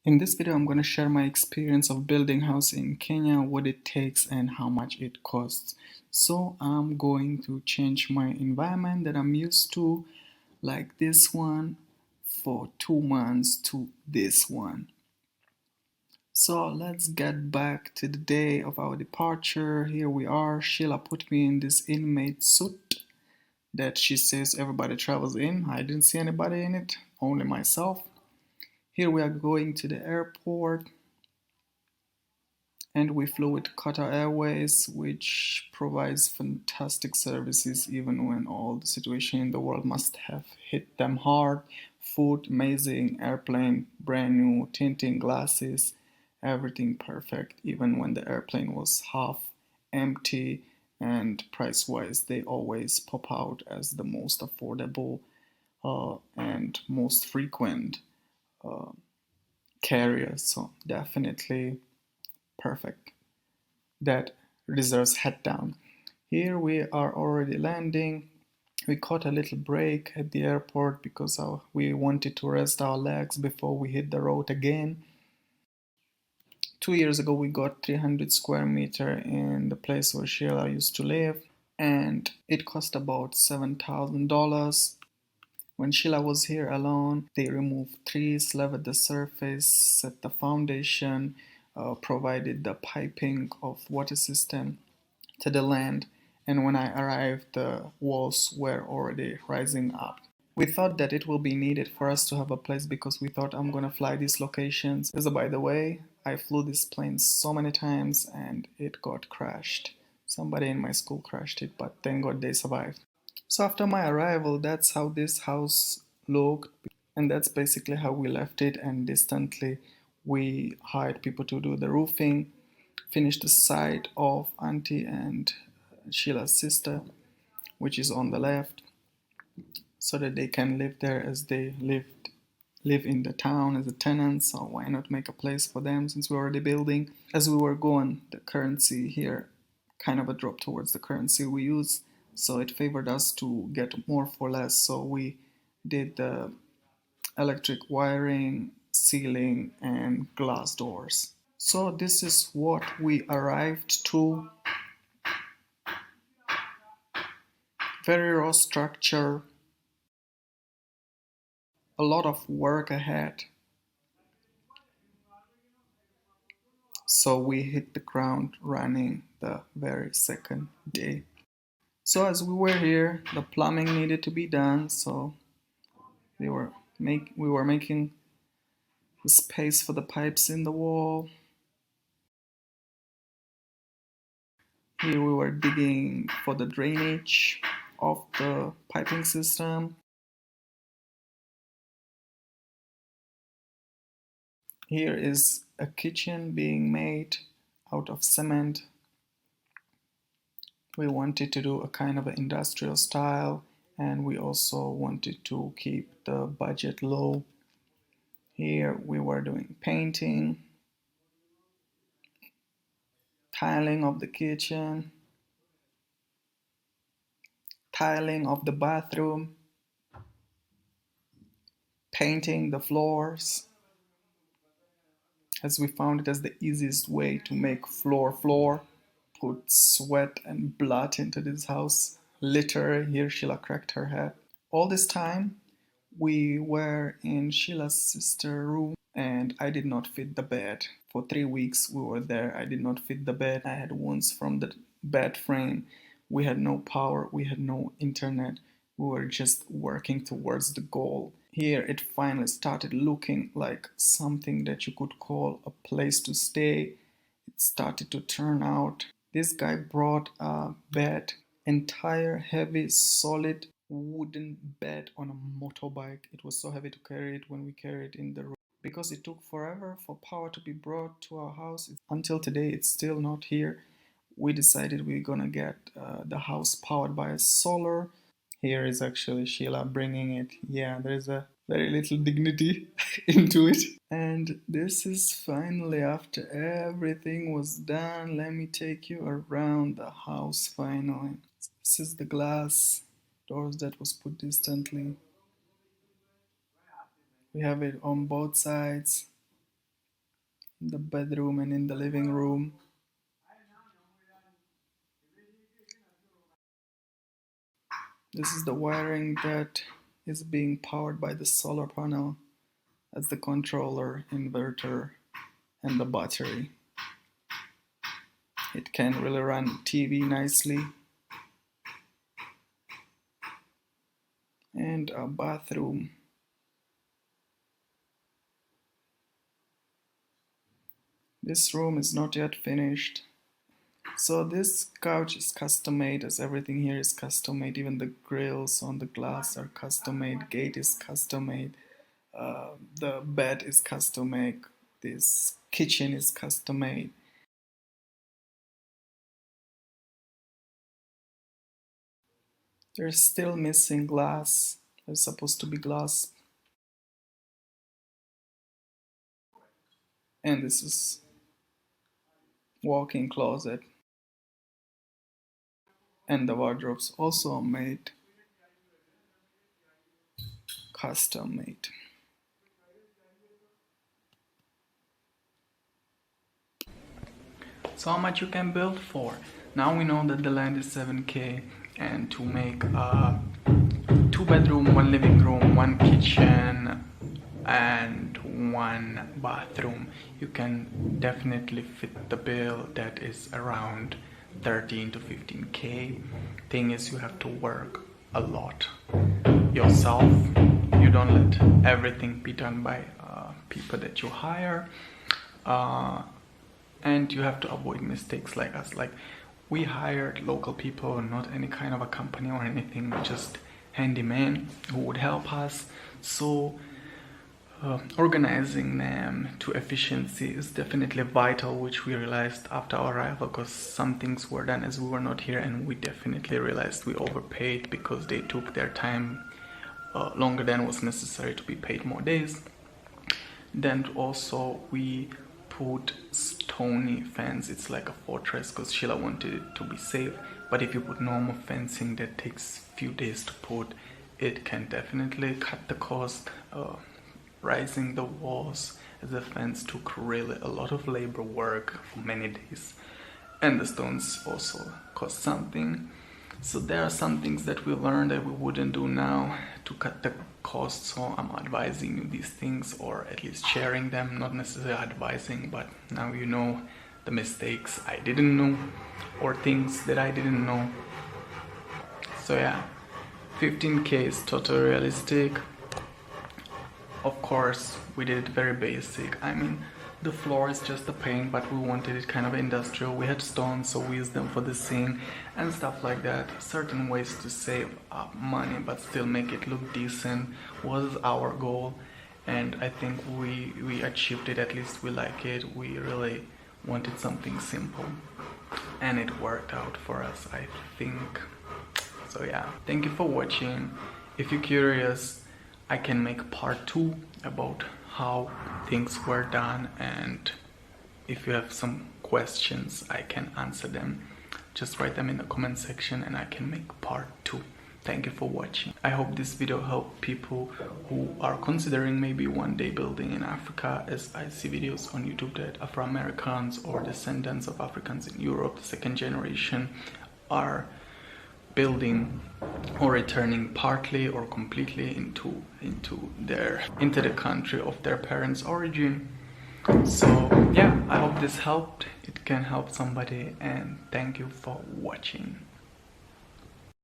In this video, I'm going to share my experience of building house in Kenya, what it takes and how much it costs. So I'm going to change my environment that I'm used to, like this one, for 2 months to this one. So let's get back to the day of our departure. Here we are. Sheila put me in this inmate suit that she says everybody travels in. I didn't see anybody in it, only myself. Here we are going to the airport. And we flew with Qatar Airways, which provides fantastic services even when all the situation in the world must have hit them hard. Food, amazing, airplane, brand new, tinting glasses, everything perfect, even when the airplane was half empty, and price-wise, they always pop out as the most affordable and most frequent uh, carrier. So definitely perfect. That deserves head down. Here we are already landing. We caught a little break at the airport because we wanted to rest our legs before we hit the road again. 2 years ago we got 300 square meter in the place where Sheila used to live, and it cost about $7,000. When Sheila was here alone, they removed trees, leveled the surface, set the foundation, provided the piping of water system to the land, and when I arrived, the walls were already rising up. We thought that it will be needed for us to have a place because we thought I'm gonna fly these locations. As a by the way, I flew this plane so many times and it got crashed. Somebody in my school crashed it, but thank God they survived. So after my arrival, that's how this house looked, and that's basically how we left it. And distantly, we hired people to do the roofing, finish the side of Auntie and Sheila's sister, which is on the left, so that they can live there as they live in the town as a tenant. So why not make a place for them since we're already building? As we were going, the currency here kind of a drop towards the currency we use, so it favored us to get more for less. So we did the electric wiring, ceiling, and glass doors. So this is what we arrived to. Very raw structure, a lot of work ahead. So we hit the ground running the very second day. So as we were here, the plumbing needed to be done, so we were making space for the pipes in the wall. Here we were digging for the drainage of the piping system. Here is a kitchen being made out of cement. We wanted to do a kind of an industrial style, and we also wanted to keep the budget low. Here we were doing painting, tiling of the kitchen, tiling of the bathroom, painting the floors, as we found it as the easiest way to make floor. Put sweat and blood into this house. Literally, here Sheila cracked her head. All this time, we were in Sheila's sister's room, and I did not fit the bed. For 3 weeks we were there. I did not fit the bed. I had wounds from the bed frame. We had no power. We had no internet. We were just working towards the goal. Here it finally started looking like something that you could call a place to stay. It started to turn out. This guy brought a bed, entire heavy solid wooden bed on a motorbike. It was so heavy to carry it when we carried it in the road. Because it took forever for power to be brought to our house, until today it's still not here. We decided we're gonna get the house powered by solar. Here is actually Sheila bringing it. Yeah, there's a very little dignity into it. And this is finally after everything was done. Let me take you around the house finally. This is the glass doors that was put distantly. We have it on both sides. the bedroom and in the living room. This is the wiring that is being powered by the solar panel as the controller, inverter, and the battery. It can really run TV nicely. And a bathroom. This room is not yet finished. So this couch is custom made, as everything here is custom made. Even the grills on the glass are custom made. Gate is custom made. The bed is custom made. This kitchen is custom made. There's still missing glass. There's supposed to be glass. And this is walk-in closet. And the wardrobes also made custom made. So how much you can build for? Now we know that the land is 7K, and to make a 2-bedroom, 1 living room, 1 kitchen and 1 bathroom, you can definitely fit the bill that is around 13 to 15K. Thing is, you have to work a lot yourself. You don't let everything be done by people that you hire, and you have to avoid mistakes like us. Like, we hired local people, not any kind of a company or anything, just handyman who would help us. So organizing them to efficiency is definitely vital, which we realized after our arrival, because some things were done as we were not here, and we definitely realized we overpaid because they took their time longer than was necessary to be paid more days. Then also we put stony fence. It's like a fortress because Sheila wanted it to be safe, but if you put normal fencing that takes few days to put, it can definitely cut the cost. Rising the walls as the fence took really a lot of labor work for many days, and the stones also cost something. So there are some things that we learned that we wouldn't do now to cut the cost. So I'm advising you these things, or at least sharing them, not necessarily advising, but now you know the mistakes I didn't know or things that I didn't know. So yeah, 15K is totally realistic. Of course, we did it very basic. I mean, the floor is just a paint, but we wanted it kind of industrial. We had stones, so we used them for the sink and stuff like that. Certain ways to save up money but still make it look decent was our goal, and I think we achieved it. At least we like it. We really wanted something simple, and it worked out for us, I think. So yeah, thank you for watching. If you're curious, I can make part 2 about how things were done, and if you have some questions I can answer them. Just write them in the comment section and I can make part 2. Thank you for watching. I hope this video helped people who are considering maybe one day building in Africa, as I see videos on YouTube that Afro-Americans or descendants of Africans in Europe, the 2nd generation, are building or returning partly or completely into the country of their parents' origin. So yeah, I hope this helped. It can help somebody, and thank you for watching.